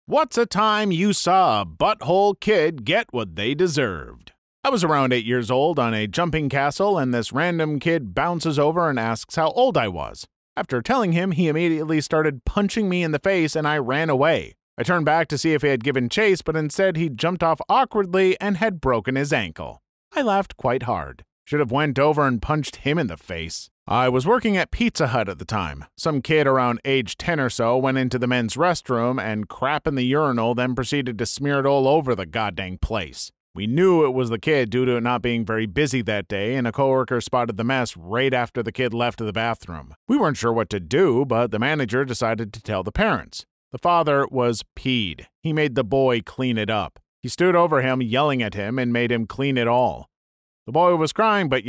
What's a time you saw a butthole kid get what they deserved? I was around 8 years old on a jumping castle, and this random kid bounces over and asks how old I was. After telling him, he immediately started punching me in the face, and I ran away. I turned back to see if he had given chase, but instead he jumped off awkwardly and had broken his ankle. I laughed quite hard. Should have went over and punched him in the face. I was working at Pizza Hut at the time. Some kid around age 10 or so went into the men's restroom and crap in the urinal, then proceeded to smear it all over the goddamn place. We knew it was the kid due to it not being very busy that day, and a coworker spotted the mess right after the kid left the bathroom. We weren't sure what to do, but the manager decided to tell the parents. The father was peed. He made the boy clean it up. He stood over him, yelling at him, and made him clean it all. The boy was crying, but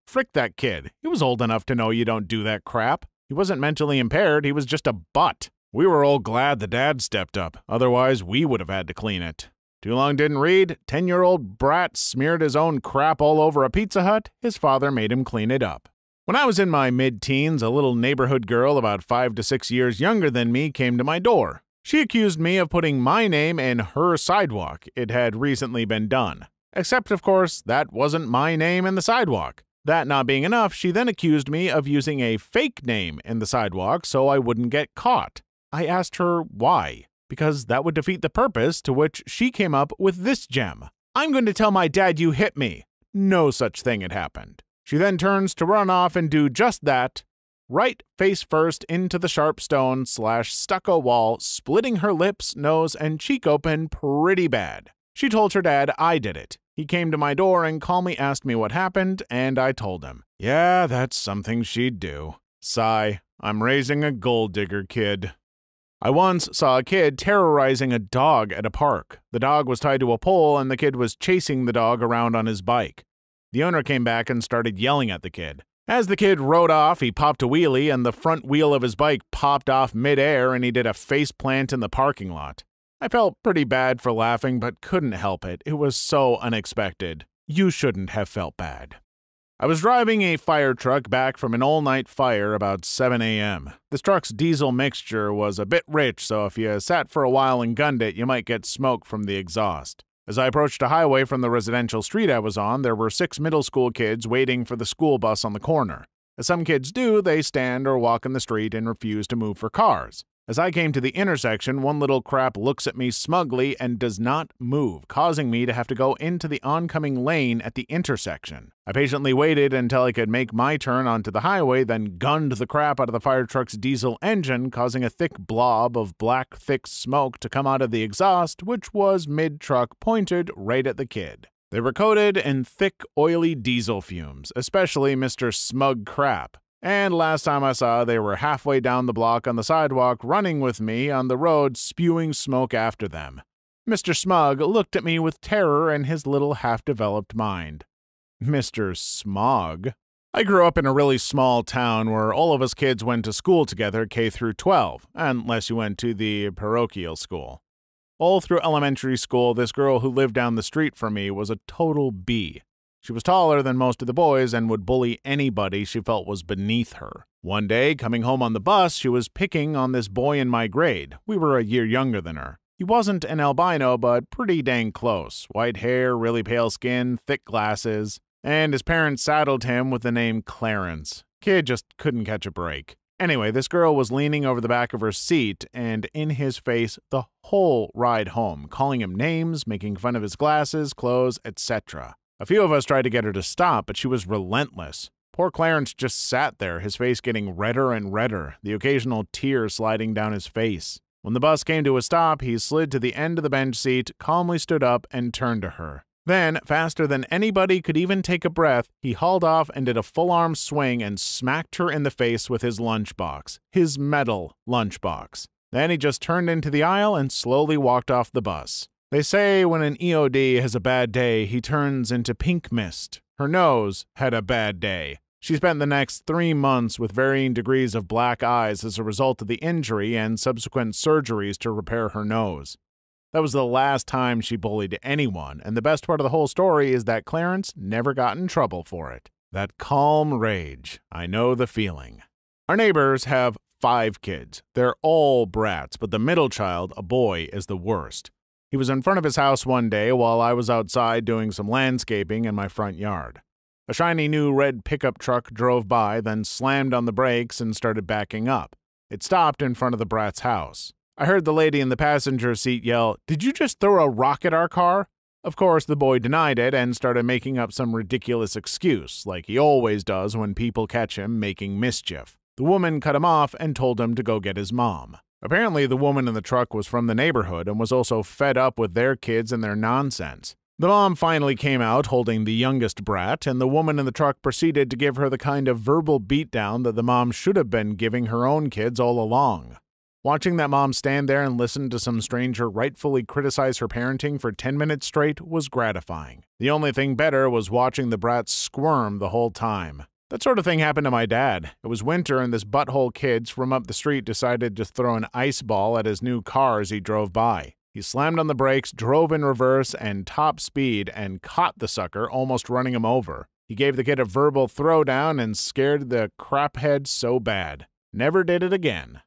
frick that kid. He was old enough to know you don't do that crap. He wasn't mentally impaired, he was just a butt. We were all glad the dad stepped up, otherwise we would have had to clean it. Too long didn't read, 10-year-old brat smeared his own crap all over a Pizza Hut, his father made him clean it up. When I was in my mid-teens, a little neighborhood girl about 5 to 6 years younger than me came to my door. She accused me of putting my name in her sidewalk. It had recently been done. Except, of course, that wasn't my name in the sidewalk. That not being enough, she then accused me of using a fake name in the sidewalk so I wouldn't get caught. I asked her why, because that would defeat the purpose, to which she came up with this gem. I'm going to tell my dad you hit me. No such thing had happened. She then turns to run off and do just that, right face first into the sharp stone/stucco wall, splitting her lips, nose, and cheek open pretty bad. She told her dad I did it. He came to my door and calmly asked me what happened, and I told him. Yeah, that's something she'd do. Sigh, I'm raising a gold digger kid. I once saw a kid terrorizing a dog at a park. The dog was tied to a pole, and the kid was chasing the dog around on his bike. The owner came back and started yelling at the kid. As the kid rode off, he popped a wheelie, and the front wheel of his bike popped off midair, and he did a face plant in the parking lot. I felt pretty bad for laughing, but couldn't help it. It was so unexpected. You shouldn't have felt bad. I was driving a fire truck back from an all-night fire about 7 a.m. This truck's diesel mixture was a bit rich, so if you sat for a while and gunned it, you might get smoke from the exhaust. As I approached a highway from the residential street I was on, there were 6 middle school kids waiting for the school bus on the corner. As some kids do, they stand or walk in the street and refuse to move for cars. As I came to the intersection, one little crap looks at me smugly and does not move, causing me to have to go into the oncoming lane at the intersection. I patiently waited until I could make my turn onto the highway, then gunned the crap out of the fire truck's diesel engine, causing a thick blob of black, thick smoke to come out of the exhaust, which was mid-truck, pointed right at the kid. They were coated in thick, oily diesel fumes, especially Mr. Smug Crap. And last time I saw, they were halfway down the block on the sidewalk running with me on the road, spewing smoke after them. Mr. Smug looked at me with terror in his little half-developed mind. Mr. Smog? I grew up in a really small town where all of us kids went to school together K through 12, unless you went to the parochial school. All through elementary school, this girl who lived down the street from me was a total B. She was taller than most of the boys and would bully anybody she felt was beneath her. One day, coming home on the bus, she was picking on this boy in my grade. We were a year younger than her. He wasn't an albino, but pretty dang close. White hair, really pale skin, thick glasses, and his parents saddled him with the name Clarence. Kid just couldn't catch a break. Anyway, this girl was leaning over the back of her seat and in his face the whole ride home, calling him names, making fun of his glasses, clothes, etc. A few of us tried to get her to stop, but she was relentless. Poor Clarence just sat there, his face getting redder and redder, the occasional tear sliding down his face. When the bus came to a stop, he slid to the end of the bench seat, calmly stood up, and turned to her. Then, faster than anybody could even take a breath, he hauled off and did a full-arm swing and smacked her in the face with his lunchbox, his metal lunchbox. Then he just turned into the aisle and slowly walked off the bus. They say when an EOD has a bad day, he turns into pink mist. Her nose had a bad day. She spent the next 3 months with varying degrees of black eyes as a result of the injury and subsequent surgeries to repair her nose. That was the last time she bullied anyone, and the best part of the whole story is that Clarence never got in trouble for it. That calm rage. I know the feeling. Our neighbors have 5 kids. They're all brats, but the middle child, a boy, is the worst. He was in front of his house one day while I was outside doing some landscaping in my front yard. A shiny new red pickup truck drove by, then slammed on the brakes and started backing up. It stopped in front of the brat's house. I heard the lady in the passenger seat yell, "Did you just throw a rock at our car?" Of course, the boy denied it and started making up some ridiculous excuse, like he always does when people catch him making mischief. The woman cut him off and told him to go get his mom. Apparently, the woman in the truck was from the neighborhood and was also fed up with their kids and their nonsense. The mom finally came out holding the youngest brat, and the woman in the truck proceeded to give her the kind of verbal beatdown that the mom should have been giving her own kids all along. Watching that mom stand there and listen to some stranger rightfully criticize her parenting for 10 minutes straight was gratifying. The only thing better was watching the brat squirm the whole time. That sort of thing happened to my dad. It was winter and this butthole kid from up the street decided to throw an ice ball at his new car as he drove by. He slammed on the brakes, drove in reverse and top speed, and caught the sucker, almost running him over. He gave the kid a verbal throwdown and scared the craphead so bad. Never did it again.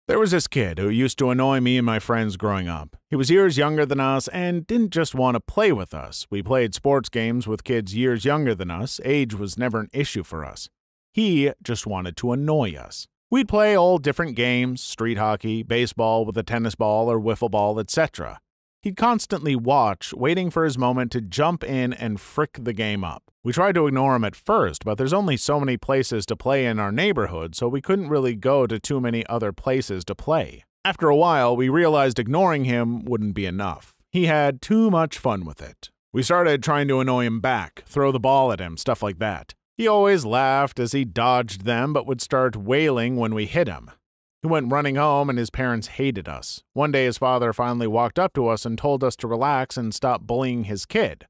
There was this kid who used to annoy me and my friends growing up. He was years younger than us and didn't just want to play with us. We played sports games with kids years younger than us. Age was never an issue for us. He just wanted to annoy us. We'd play all different games, street hockey, baseball with a tennis ball or wiffle ball, etc. He'd constantly watch, waiting for his moment to jump in and frick the game up. We tried to ignore him at first, but there's only so many places to play in our neighborhood, so we couldn't really go to too many other places to play. After a while, we realized ignoring him wouldn't be enough. He had too much fun with it. We started trying to annoy him back, throw the ball at him, stuff like that. He always laughed as he dodged them, but would start wailing when we hit him. He went running home and his parents hated us. One day his father finally walked up to us and told us to relax and stop bullying his kid.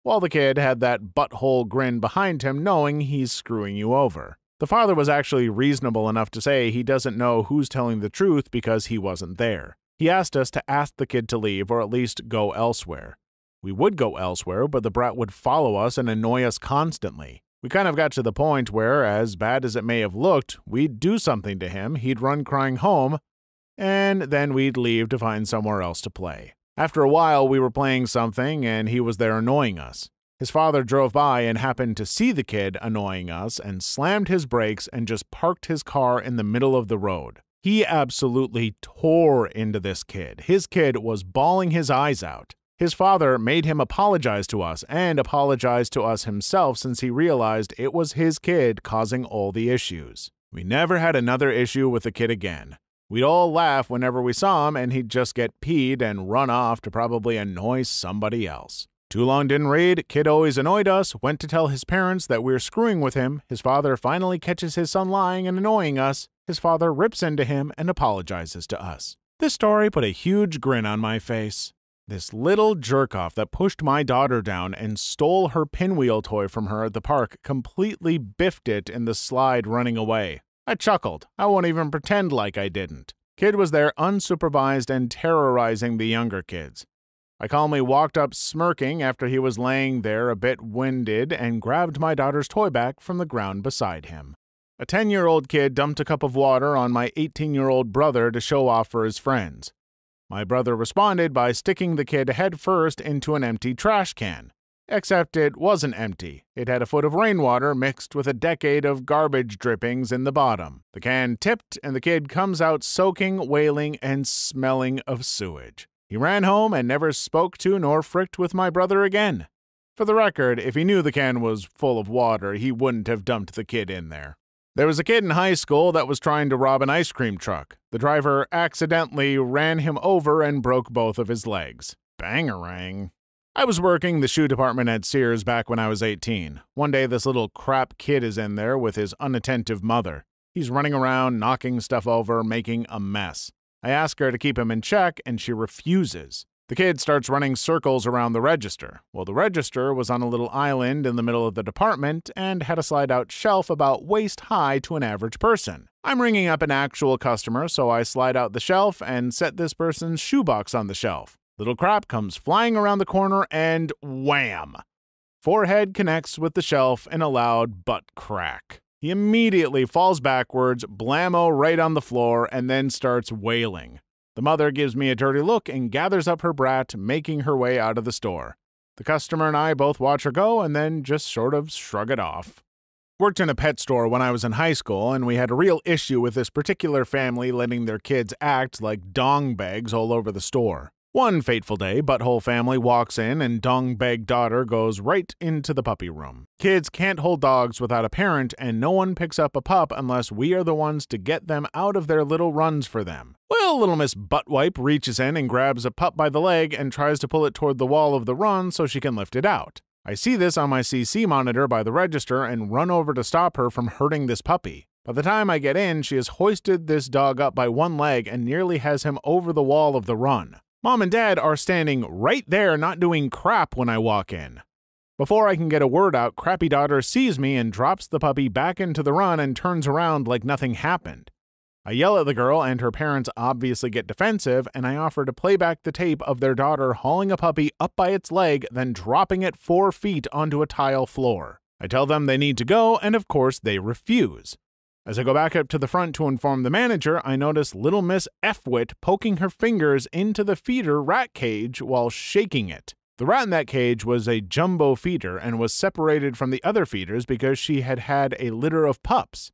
While the kid had that butthole grin behind him knowing he's screwing you over. The father was actually reasonable enough to say he doesn't know who's telling the truth because he wasn't there. He asked us to ask the kid to leave or at least go elsewhere. We would go elsewhere, but the brat would follow us and annoy us constantly. We kind of got to the point where, as bad as it may have looked, we'd do something to him, he'd run crying home, and then we'd leave to find somewhere else to play. After a while, we were playing something, and he was there annoying us. His father drove by and happened to see the kid annoying us and slammed his brakes and just parked his car in the middle of the road. He absolutely tore into this kid. His kid was bawling his eyes out. His father made him apologize to us and apologize to us himself since he realized it was his kid causing all the issues. We never had another issue with the kid again. We'd all laugh whenever we saw him and he'd just get peed and run off to probably annoy somebody else. Too long didn't read, kid always annoyed us, went to tell his parents that we're screwing with him. His father finally catches his son lying and annoying us. His father rips into him and apologizes to us. This story put a huge grin on my face. This little jerk-off that pushed my daughter down and stole her pinwheel toy from her at the park completely biffed it in the slide running away. I chuckled. I won't even pretend like I didn't. Kid was there unsupervised and terrorizing the younger kids. I calmly walked up smirking after he was laying there a bit winded and grabbed my daughter's toy back from the ground beside him. A 10-year-old kid dumped a cup of water on my 18-year-old brother to show off for his friends. My brother responded by sticking the kid headfirst into an empty trash can. Except it wasn't empty. It had a foot of rainwater mixed with a decade of garbage drippings in the bottom. The can tipped and the kid comes out soaking, wailing, and smelling of sewage. He ran home and never spoke to nor fricked with my brother again. For the record, if he knew the can was full of water, he wouldn't have dumped the kid in there. There was a kid in high school that was trying to rob an ice cream truck. The driver accidentally ran him over and broke both of his legs. Bangarang. I was working the shoe department at Sears back when I was 18. One day this little crap kid is in there with his unattentive mother. He's running around, knocking stuff over, making a mess. I ask her to keep him in check and she refuses. The kid starts running circles around the register. Well, the register was on a little island in the middle of the department and had a slide-out shelf about waist high to an average person. I'm ringing up an actual customer, so I slide out the shelf and set this person's shoebox on the shelf. Little crap comes flying around the corner and wham! Forehead connects with the shelf in a loud butt crack. He immediately falls backwards, blammo right on the floor, and then starts wailing. The mother gives me a dirty look and gathers up her brat, making her way out of the store. The customer and I both watch her go and then just sort of shrug it off. Worked in a pet store when I was in high school, and we had a real issue with this particular family letting their kids act like dong bags all over the store. One fateful day, Butthole family walks in and dong bag daughter goes right into the puppy room. Kids can't hold dogs without a parent, and no one picks up a pup unless we are the ones to get them out of their little runs for them. Well, little Miss Buttwipe reaches in and grabs a pup by the leg and tries to pull it toward the wall of the run so she can lift it out. I see this on my CC monitor by the register and run over to stop her from hurting this puppy. By the time I get in, she has hoisted this dog up by one leg and nearly has him over the wall of the run. Mom and Dad are standing right there not doing crap when I walk in. Before I can get a word out, crappy daughter sees me and drops the puppy back into the run and turns around like nothing happened. I yell at the girl, and her parents obviously get defensive, and I offer to play back the tape of their daughter hauling a puppy up by its leg, then dropping it 4 feet onto a tile floor. I tell them they need to go, and of course they refuse. As I go back up to the front to inform the manager, I notice little Miss F-Wit poking her fingers into the feeder rat cage while shaking it. The rat in that cage was a jumbo feeder and was separated from the other feeders because she had had a litter of pups.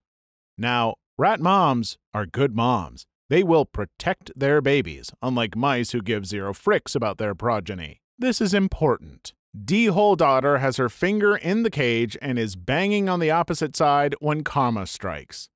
Now, rat moms are good moms. They will protect their babies, unlike mice who give zero fricks about their progeny. This is important. D-hole daughter has her finger in the cage and is banging on the opposite side when karma strikes.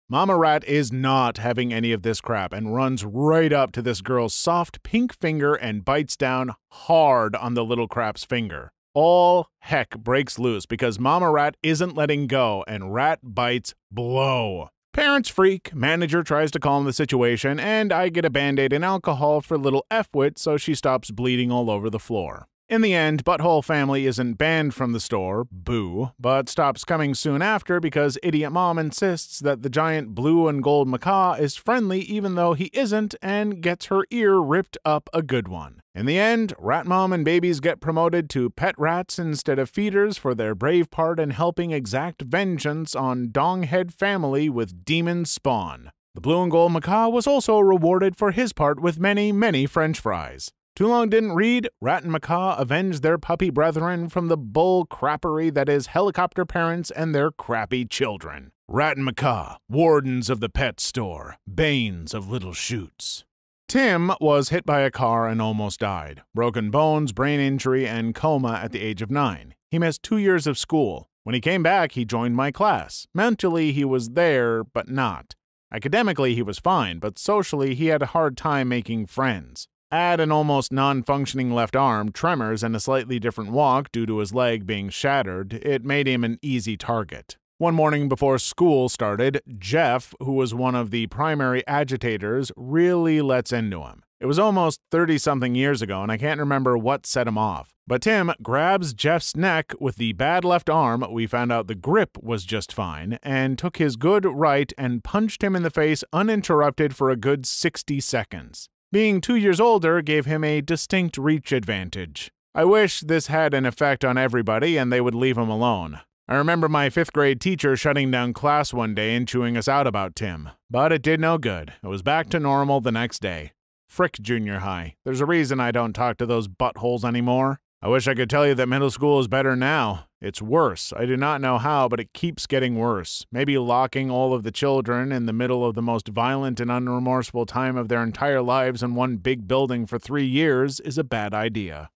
Mama rat is not having any of this crap and runs right up to this girl's soft pink finger and bites down hard on the little crap's finger. All heck breaks loose because Mama rat isn't letting go and rat bites blow. Parents freak, manager tries to calm the situation, and I get a Band-Aid and alcohol for little F-Wit so she stops bleeding all over the floor. In the end, Butthole family isn't banned from the store, boo, but stops coming soon after because idiot mom insists that the giant blue and gold macaw is friendly even though he isn't and gets her ear ripped up a good one. In the end, rat mom and babies get promoted to pet rats instead of feeders for their brave part in helping exact vengeance on Donghead family with demon spawn. The blue and gold macaw was also rewarded for his part with many, many french fries. Too long didn't read, Rat and Macaw avenged their puppy brethren from the bull crappery that is helicopter parents and their crappy children. Rat and Macaw, wardens of the pet store, banes of little shoots. Tim was hit by a car and almost died. Broken bones, brain injury, and coma at the age of 9. He missed 2 years of school. When he came back, he joined my class. Mentally, he was there, but not. Academically, he was fine, but socially, he had a hard time making friends. Add an almost non-functioning left arm, tremors, and a slightly different walk due to his leg being shattered, it made him an easy target. One morning before school started, Jeff, who was one of the primary agitators, really lets into him. It was almost 30-something years ago, and I can't remember what set him off. But Tim grabs Jeff's neck with the bad left arm, we found out the grip was just fine, and took his good right and punched him in the face uninterrupted for a good 60 seconds. Being 2 years older gave him a distinct reach advantage. I wish this had an effect on everybody and they would leave him alone. I remember my 5th grade teacher shutting down class one day and chewing us out about Tim. But it did no good. It was back to normal the next day. Frick junior high. There's a reason I don't talk to those buttholes anymore. I wish I could tell you that middle school is better now. It's worse. I do not know how, but it keeps getting worse. Maybe locking all of the children in the middle of the most violent and unremorseful time of their entire lives in one big building for 3 years is a bad idea.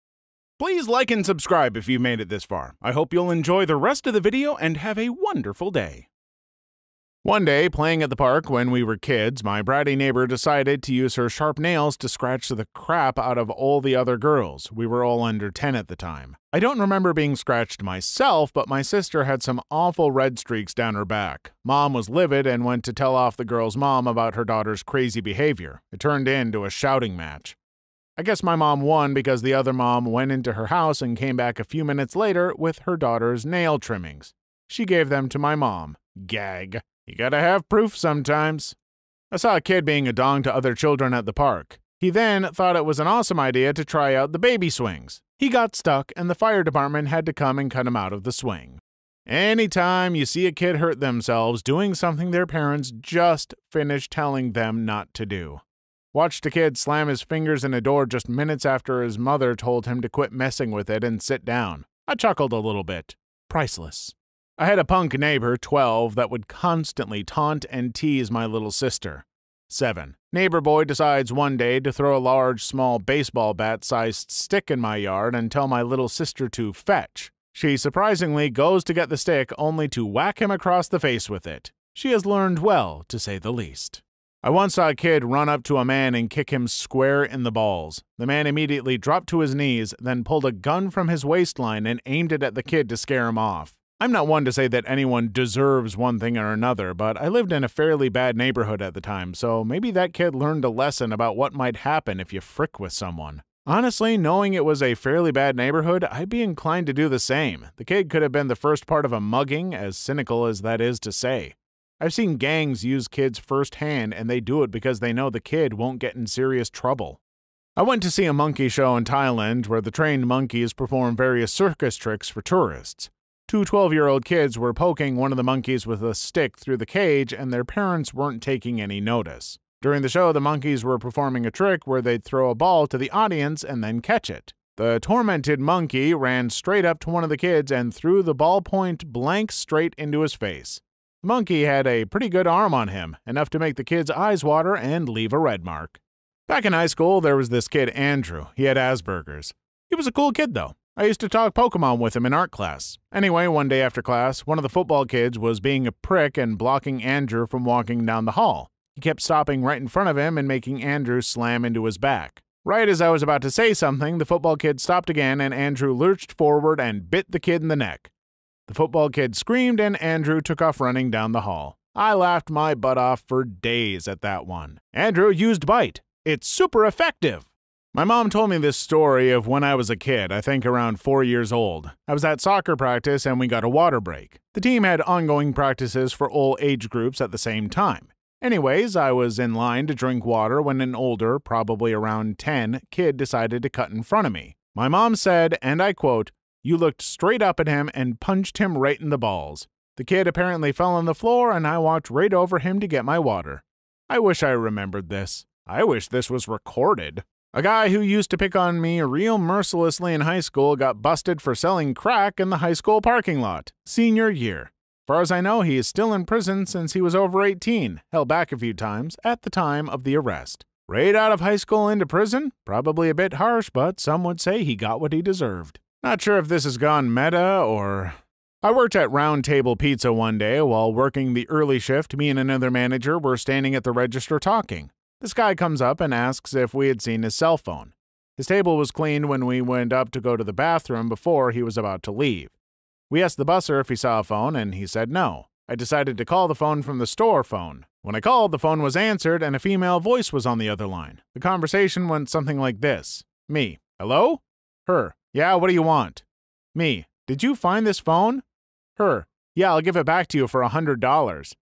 Please like and subscribe if you've made it this far. I hope you'll enjoy the rest of the video and have a wonderful day. One day, playing at the park when we were kids, my bratty neighbor decided to use her sharp nails to scratch the crap out of all the other girls. We were all under 10 at the time. I don't remember being scratched myself, but my sister had some awful red streaks down her back. Mom was livid and went to tell off the girl's mom about her daughter's crazy behavior. It turned into a shouting match. I guess my mom won because the other mom went into her house and came back a few minutes later with her daughter's nail trimmings. She gave them to my mom. Gag. You gotta have proof sometimes. I saw a kid being a dong to other children at the park. He then thought it was an awesome idea to try out the baby swings. He got stuck and the fire department had to come and cut him out of the swing. Anytime you see a kid hurt themselves doing something their parents just finished telling them not to do. Watched a kid slam his fingers in a door just minutes after his mother told him to quit messing with it and sit down. I chuckled a little bit. Priceless. I had a punk neighbor, 12, that would constantly taunt and tease my little sister. 7. Neighbor boy decides one day to throw a large, small baseball bat-sized stick in my yard and tell my little sister to fetch. She surprisingly goes to get the stick only to whack him across the face with it. She has learned well, to say the least. I once saw a kid run up to a man and kick him square in the balls. The man immediately dropped to his knees, then pulled a gun from his waistline and aimed it at the kid to scare him off. I'm not one to say that anyone deserves one thing or another, but I lived in a fairly bad neighborhood at the time, so maybe that kid learned a lesson about what might happen if you frick with someone. Honestly, knowing it was a fairly bad neighborhood, I'd be inclined to do the same. The kid could have been the first part of a mugging, as cynical as that is to say. I've seen gangs use kids firsthand, and they do it because they know the kid won't get in serious trouble. I went to see a monkey show in Thailand where the trained monkeys perform various circus tricks for tourists. 2 12-year-old kids were poking one of the monkeys with a stick through the cage, and their parents weren't taking any notice. During the show, the monkeys were performing a trick where they'd throw a ball to the audience and then catch it. The tormented monkey ran straight up to one of the kids and threw the ballpoint blank straight into his face. The monkey had a pretty good arm on him, enough to make the kid's eyes water and leave a red mark. Back in high school, there was this kid, Andrew. He had Asperger's. He was a cool kid, though. I used to talk Pokemon with him in art class. Anyway, one day after class, one of the football kids was being a prick and blocking Andrew from walking down the hall. He kept stopping right in front of him and making Andrew slam into his back. Right as I was about to say something, the football kid stopped again and Andrew lurched forward and bit the kid in the neck. The football kid screamed and Andrew took off running down the hall. I laughed my butt off for days at that one. Andrew used Bite. It's super effective. My mom told me this story of when I was a kid, I think around 4 years old. I was at soccer practice and we got a water break. The team had ongoing practices for all age groups at the same time. Anyways, I was in line to drink water when an older, probably around 10, kid decided to cut in front of me. My mom said, and I quote, "You looked straight up at him and punched him right in the balls." The kid apparently fell on the floor and I walked right over him to get my water. I wish I remembered this. I wish this was recorded. A guy who used to pick on me real mercilessly in high school got busted for selling crack in the high school parking lot. Senior year. Far as I know, he is still in prison since he was over 18, held back a few times at the time of the arrest. Right out of high school into prison? Probably a bit harsh, but some would say he got what he deserved. Not sure if this has gone meta or... I worked at Round Table Pizza one day. While working the early shift, me and another manager were standing at the register talking. This guy comes up and asks if we had seen his cell phone. His table was cleaned when we went up to go to the bathroom before he was about to leave. We asked the busser if he saw a phone, and he said no. I decided to call the phone from the store phone. When I called, the phone was answered and a female voice was on the other line. The conversation went something like this. Me. Hello? Her. Yeah, what do you want? Me. Did you find this phone? Her. Yeah, I'll give it back to you for $100.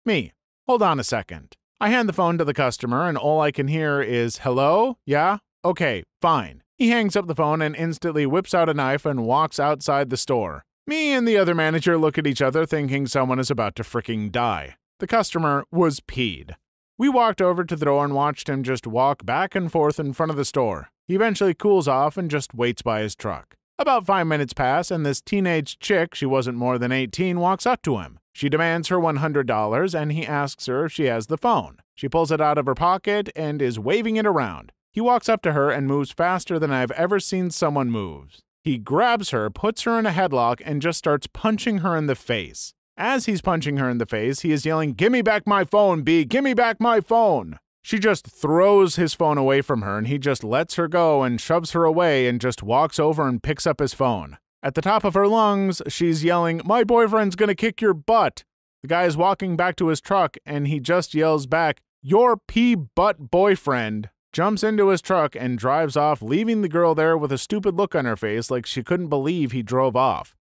Me. Hold on a second. I hand the phone to the customer and all I can hear is, hello? Yeah? Okay, fine. He hangs up the phone and instantly whips out a knife and walks outside the store. Me and the other manager look at each other thinking someone is about to fricking die. The customer was peed. We walked over to the door and watched him just walk back and forth in front of the store. He eventually cools off and just waits by his truck. About 5 minutes pass and this teenage chick, she wasn't more than 18, walks up to him. She demands her $100 and he asks her if she has the phone. She pulls it out of her pocket and is waving it around. He walks up to her and moves faster than I've ever seen someone move. He grabs her, puts her in a headlock, and just starts punching her in the face. As he's punching her in the face, he is yelling, "Give me back my phone, B! Give me back my phone!" She just throws his phone away from her and he just lets her go and shoves her away and just walks over and picks up his phone. At the top of her lungs, she's yelling, "My boyfriend's gonna kick your butt!" The guy is walking back to his truck and he just yells back, "Your pee-butt boyfriend," jumps into his truck and drives off, leaving the girl there with a stupid look on her face like she couldn't believe he drove off.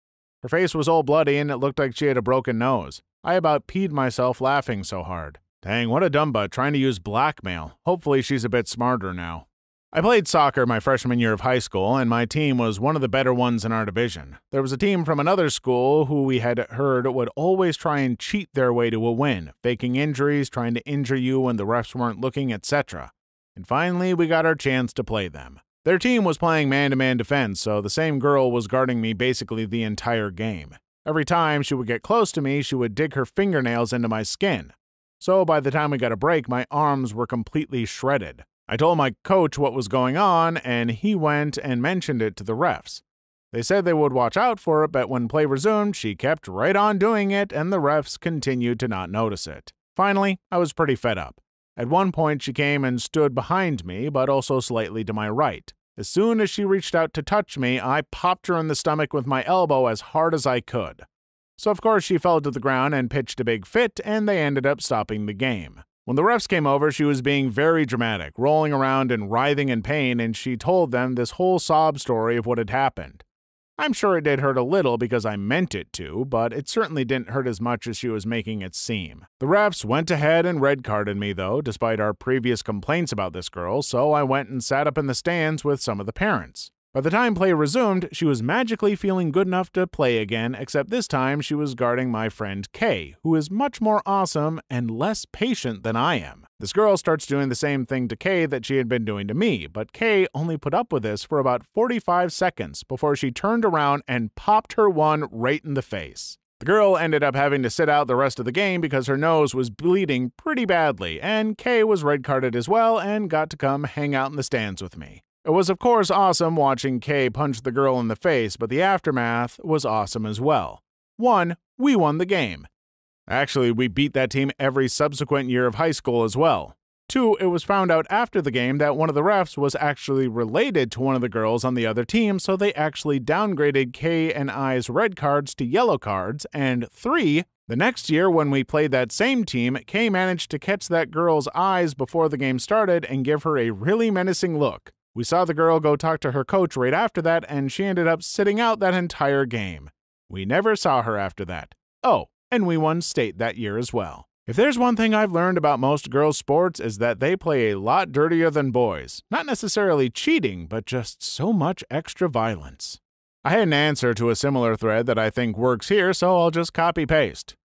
Her face was all bloody and it looked like she had a broken nose. I about peed myself laughing so hard. Dang, what a dumb butt trying to use blackmail. Hopefully she's a bit smarter now. I played soccer my freshman year of high school, and my team was one of the better ones in our division. There was a team from another school who we had heard would always try and cheat their way to a win, faking injuries, trying to injure you when the refs weren't looking, etc. And finally, we got our chance to play them. Their team was playing man-to-man defense, so the same girl was guarding me basically the entire game. Every time she would get close to me, she would dig her fingernails into my skin. So by the time we got a break, my arms were completely shredded. I told my coach what was going on, and he went and mentioned it to the refs. They said they would watch out for it, but when play resumed, she kept right on doing it, and the refs continued to not notice it. Finally, I was pretty fed up. At one point, she came and stood behind me, but also slightly to my right. As soon as she reached out to touch me, I popped her in the stomach with my elbow as hard as I could. So of course she fell to the ground and pitched a big fit, and they ended up stopping the game. When the refs came over, she was being very dramatic, rolling around and writhing in pain, and she told them this whole sob story of what had happened. I'm sure it did hurt a little because I meant it to, but it certainly didn't hurt as much as she was making it seem. The refs went ahead and red-carded me, though, despite our previous complaints about this girl, so I went and sat up in the stands with some of the parents. By the time play resumed, she was magically feeling good enough to play again, except this time she was guarding my friend Kay, who is much more awesome and less patient than I am. This girl starts doing the same thing to Kay that she had been doing to me, but Kay only put up with this for about 45 seconds before she turned around and popped her one right in the face. The girl ended up having to sit out the rest of the game because her nose was bleeding pretty badly, and Kay was red-carded as well and got to come hang out in the stands with me. It was of course awesome watching Kay punch the girl in the face, but the aftermath was awesome as well. 1, we won the game. Actually, we beat that team every subsequent year of high school as well. 2, it was found out after the game that one of the refs was actually related to one of the girls on the other team, so they actually downgraded Kay and I's red cards to yellow cards. And 3, the next year when we played that same team, Kay managed to catch that girl's eyes before the game started and give her a really menacing look. We saw the girl go talk to her coach right after that, and she ended up sitting out that entire game. We never saw her after that. Oh, and we won state that year as well. If there's one thing I've learned about most girls' sports is that they play a lot dirtier than boys. Not necessarily cheating, but just so much extra violence. I had an answer to a similar thread that I think works here, so I'll just copy-paste.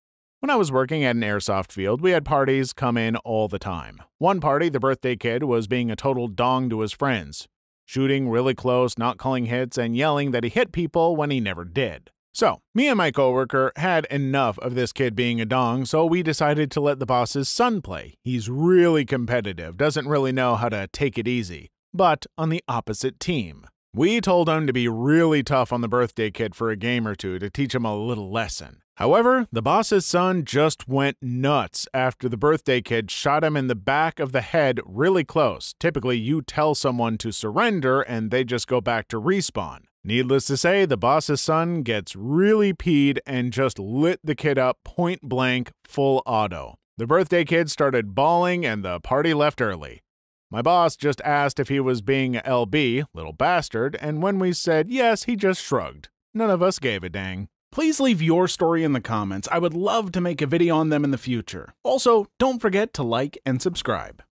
When I was working at an airsoft field, we had parties come in all the time. One party, the birthday kid, was being a total dong to his friends, shooting really close, not calling hits, and yelling that he hit people when he never did. So, me and my coworker had enough of this kid being a dong, so we decided to let the boss's son play. He's really competitive, doesn't really know how to take it easy, but on the opposite team. We told him to be really tough on the birthday kid for a game or two to teach him a little lesson. However, the boss's son just went nuts after the birthday kid shot him in the back of the head really close. Typically, you tell someone to surrender and they just go back to respawn. Needless to say, the boss's son gets really peed and just lit the kid up point blank, full auto. The birthday kid started bawling and the party left early. My boss just asked if he was being a LB, little bastard, and when we said yes, he just shrugged. None of us gave a dang. Please leave your story in the comments. I would love to make a video on them in the future. Also, don't forget to like and subscribe.